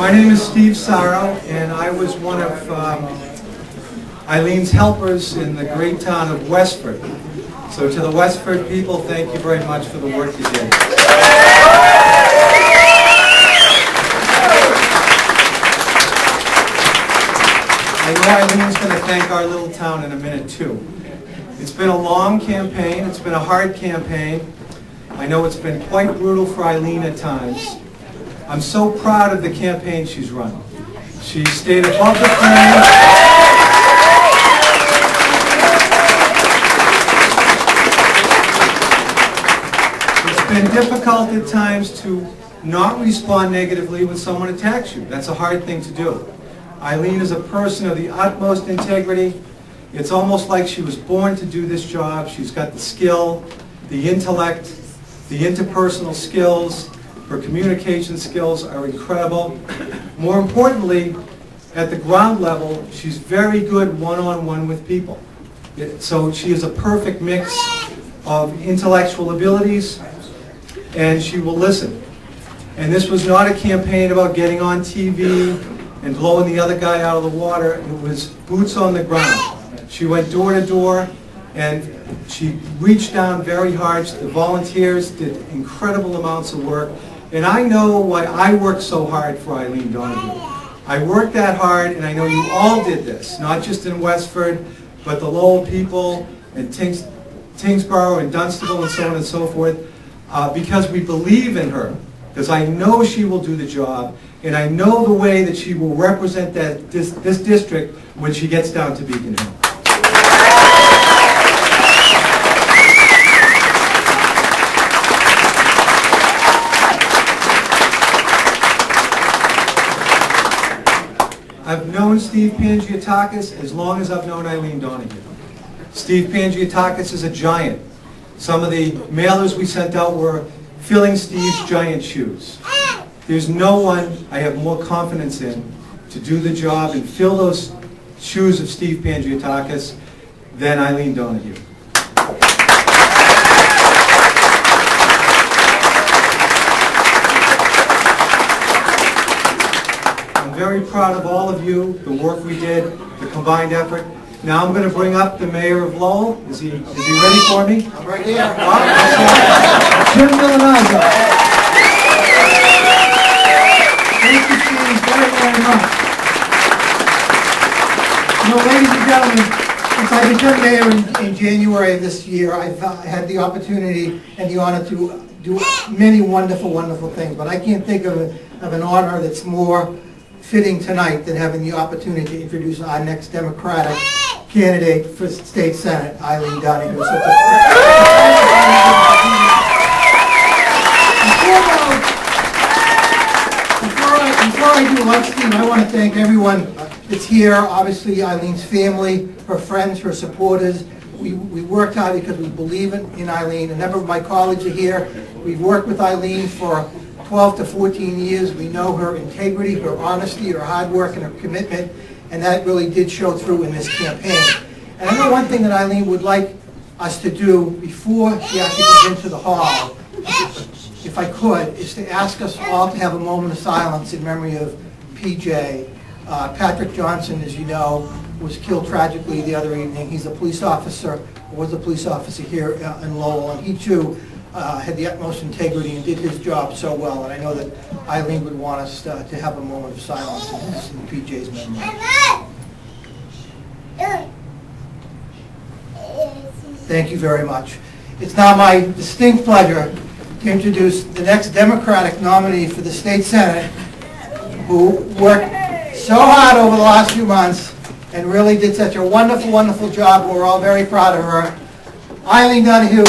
My name is Steve Sorrow, and I was one of Eileen's helpers in the great town of Westford. So to the Westford people, thank you very much for the work you did. I know Eileen's going to thank our little town in a minute too. It's been a long campaign, it's been a hard campaign. I know it's been quite brutal for Eileen at times. I'm so proud of the campaign she's run. She stayed above the flames. It's been difficult at times to not respond negatively when someone attacks you. That's a hard thing to do. Eileen is a person of the utmost integrity. It's almost like she was born to do this job. She's got the skill, the intellect, the interpersonal skills. Her communication skills are incredible. More importantly, at the ground level, she's very good one-on-one with people. So she is a perfect mix of intellectual abilities, and she will listen. And this was not a campaign about getting on TV and blowing the other guy out of the water. It was boots on the ground. She went door to door, and she reached down very hard. The volunteers did incredible amounts of work. And I know why I worked so hard for Eileen Donoghue. I worked that hard, and I know you all did this, not just in Westford, but the Lowell people, and Tingsboro, and Dunstable, and so on and so forth, because we believe in her, because I know she will do the job, and I know the way that she will represent this district when she gets down to Beacon Hill. I've known Steve Pangiotakis as long as I've known Eileen Donoghue. Steve Pangiotakis is a giant. Some of the mailers we sent out were filling Steve's giant shoes. There's no one I have more confidence in to do the job and fill those shoes of Steve Pangiotakis than Eileen Donoghue. I'm very proud of all of you, the work we did, the combined effort. Now I'm going to bring up the mayor of Lowell. Is he ready for me? I'm right here. Jim Milanazo. Thank you, Steve, very, very much. You know, ladies and gentlemen, since I became mayor in January of this year, I've had the opportunity and the honor to do many wonderful, wonderful things. But I can't think of an honor that's more fitting tonight than having the opportunity to introduce our next Democratic candidate for State Senate, Eileen Donoghue. Before I do lunch, Steve, I want to thank everyone that's here. Obviously, Eileen's family, her friends, her supporters. We worked hard because we believe in Eileen. A number of my colleagues are here. We've worked with Eileen for 12 to 14 years. We know her integrity, her honesty, her hard work, and her commitment, and that really did show through in this campaign. And I know one thing that Eileen would like us to do before she actually goes into the hall, if I could, is to ask us all to have a moment of silence in memory of PJ. Patrick Johnson, as you know, was killed tragically the other evening. He's a police officer, was a police officer here in Lowell, and he too had the utmost integrity and did his job so well. And I know that Eileen would want us to have a moment of silence in PJ's memory. Thank you very much. It's now my distinct pleasure to introduce the next Democratic nominee for the State Senate, who worked so hard over the last few months and really did such a wonderful, wonderful job. We're all very proud of her. Eileen Donoghue.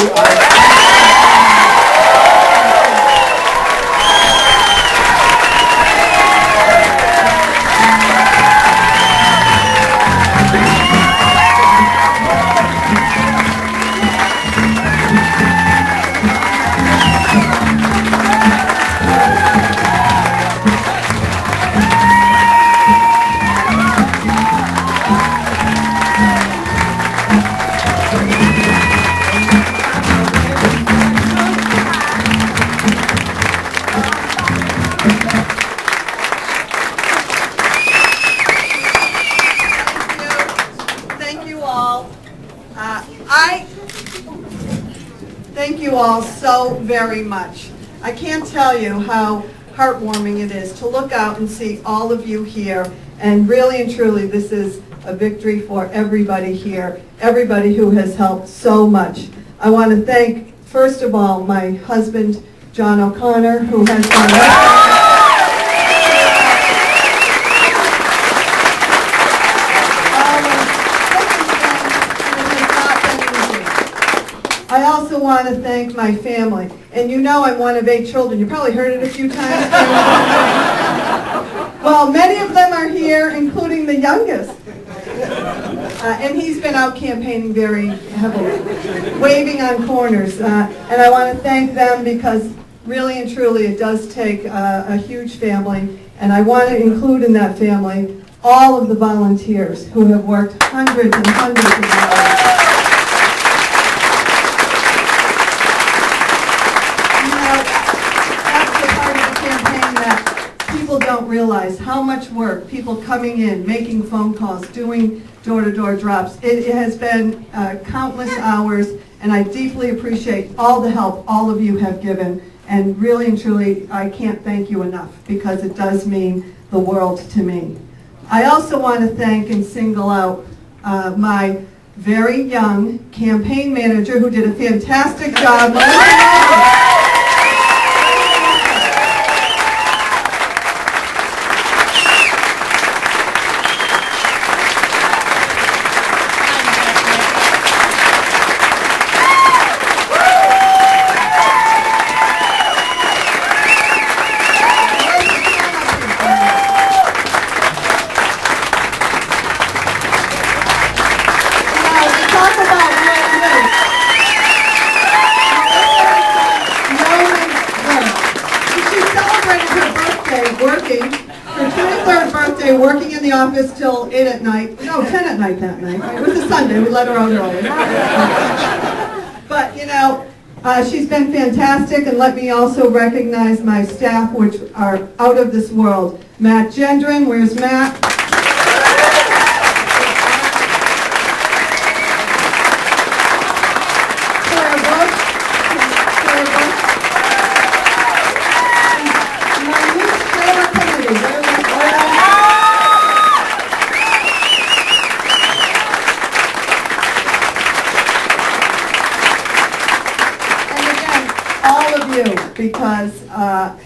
you all so very much. I can't tell you how heartwarming it is to look out and see all of you here. And really and truly, this is a victory for everybody here, everybody who has helped so much. I want to thank, first of all, my husband, John O'Connor, who has done I also want to thank my family. And you know I'm one of 8 children. You probably heard it a few times. Well, many of them are here, including the youngest. And he's been out campaigning very heavily, waving on corners. And I want to thank them because really and truly it does take a huge family. And I want to include in that family all of the volunteers who have worked hundreds and hundreds of hours. Don't realize how much work, people coming in, making phone calls, doing door-to-door drops. It has been countless hours, and I deeply appreciate all the help all of you have given. And really and truly, I can't thank you enough because it does mean the world to me. I also want to thank and single out my very young campaign manager who did a fantastic job. Working in the office till 8 at night. No, 10 at night that night. It was a Sunday. We let her out early. But, you know, she's been fantastic. And let me also recognize my staff, which are out of this world. Matt Gendron. Where's Matt? Because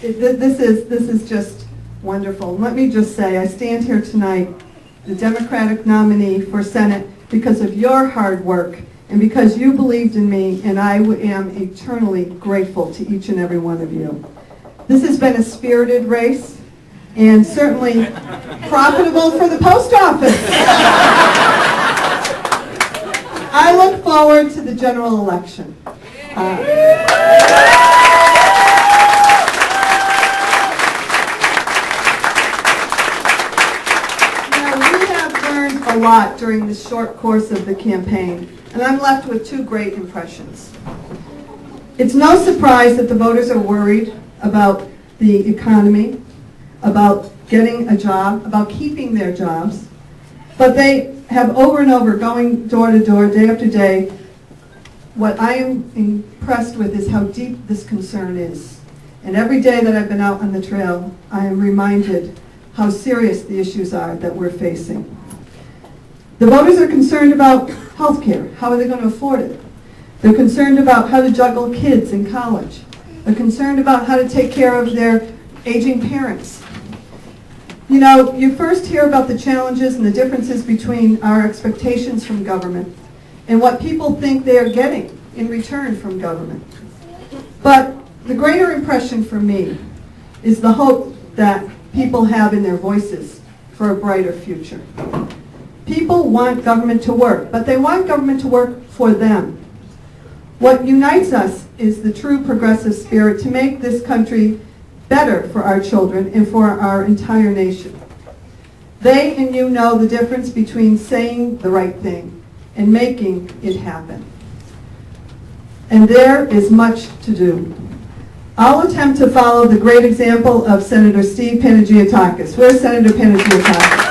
this is just wonderful. Let me just say, I stand here tonight, the Democratic nominee for Senate, because of your hard work and because you believed in me, and I am eternally grateful to each and every one of you. This has been a spirited race and certainly profitable for the post office. I look forward to the general election. A lot during the short course of the campaign, and I'm left with 2 great impressions. It's no surprise that the voters are worried about the economy, about getting a job, about keeping their jobs, but they have over and over, going door to door, day after day. What I am impressed with is how deep this concern is. And every day that I've been out on the trail, I am reminded how serious the issues are that we're facing. The voters are concerned about health care. How are they going to afford it? They're concerned about how to juggle kids in college. They're concerned about how to take care of their aging parents. You know, you first hear about the challenges and the differences between our expectations from government and what people think they are getting in return from government. But the greater impression for me is the hope that people have in their voices for a brighter future. People want government to work, but they want government to work for them. What unites us is the true progressive spirit to make this country better for our children and for our entire nation. They and you know the difference between saying the right thing and making it happen. And there is much to do. I'll attempt to follow the great example of Senator Steve Panagiotakis. Where's Senator Panagiotakis?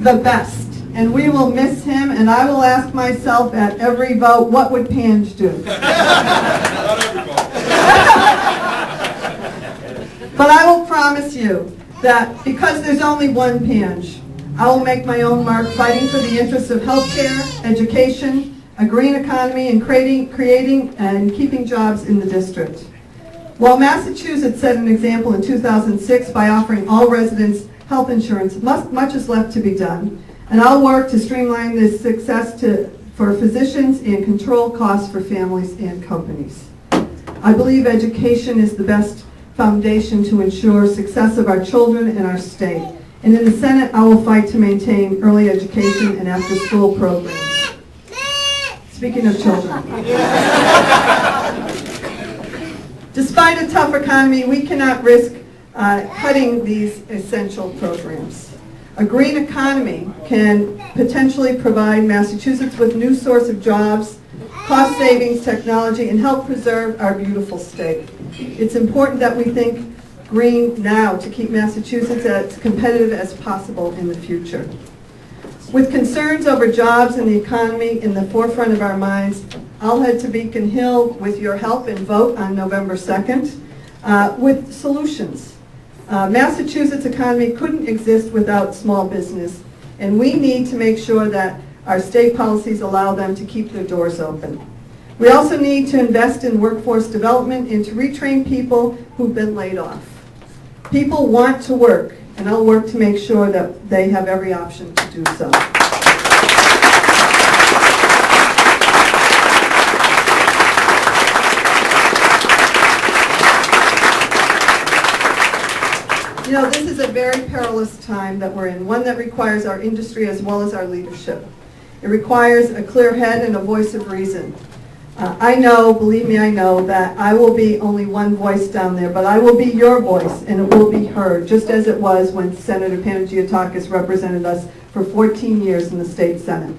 the best. And we will miss him, and I will ask myself at every vote, what would Pange do? But I will promise you that because there's only one Pange, I will make my own mark fighting for the interests of healthcare, education, a green economy, and creating and keeping jobs in the district. While Massachusetts set an example in 2006 by offering all residents health insurance, much is left to be done. And I'll work to streamline this success for physicians and control costs for families and companies. I believe education is the best foundation to ensure success of our children and our state. And in the Senate, I will fight to maintain early education and after-school programs. Speaking of children. Despite a tough economy, we cannot risk cutting these essential programs. A green economy can potentially provide Massachusetts with new source of jobs, cost savings, technology, and help preserve our beautiful state. It's important that we think green now to keep Massachusetts as competitive as possible in the future. With concerns over jobs and the economy in the forefront of our minds, I'll head to Beacon Hill with your help and vote on November 2nd with solutions. Massachusetts economy couldn't exist without small business, and we need to make sure that our state policies allow them to keep their doors open. We also need to invest in workforce development and to retrain people who've been laid off. People want to work, and I'll work to make sure that they have every option to do so. You know, this is a very perilous time that we're in, one that requires our industry as well as our leadership. It requires a clear head and a voice of reason. I know, believe me, I know that I will be only one voice down there, but I will be your voice, and it will be heard, just as it was when Senator Panagiotakis represented us for 14 years in the state Senate.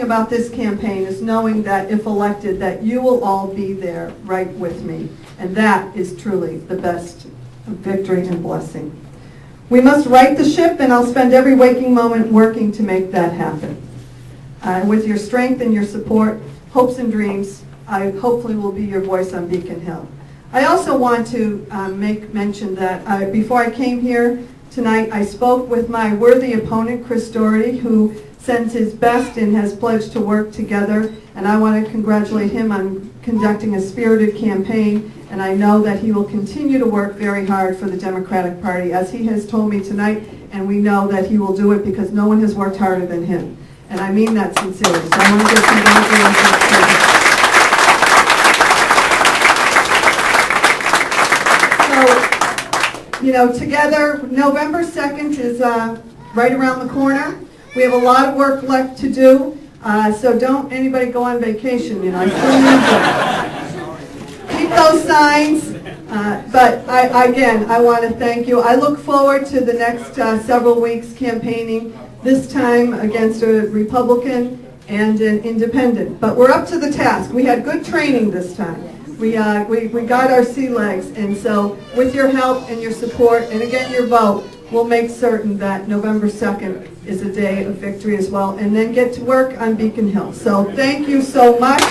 About this campaign is knowing that if elected that you will all be there right with me, and that is truly the best victory and blessing. We must right the ship, and I'll spend every waking moment working to make that happen. With your strength and your support, hopes and dreams, I hopefully will be your voice on Beacon Hill. I also want to make mention that before I came here tonight, I spoke with my worthy opponent, Chris Doherty, who sends his best and has pledged to work together, and I want to congratulate him on conducting a spirited campaign, and I know that he will continue to work very hard for the Democratic Party, as he has told me tonight, and we know that he will do it because no one has worked harder than him, and I mean that sincerely. So I want to give congratulations to him. So, you know, together, November 2nd is right around the corner. We have a lot of work left to do, so don't anybody go on vacation, you know, I still need them. Keep those signs, but I want to thank you. I look forward to the next several weeks campaigning, this time against a Republican and an independent. But we're up to the task. We had good training this time. We got our sea legs, and so with your help and your support, and again your vote, we'll make certain that November 2nd is a day of victory as well, and then get to work on Beacon Hill. So thank you so much.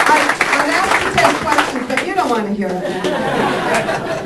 I'd ask to take questions, but you don't want to hear it.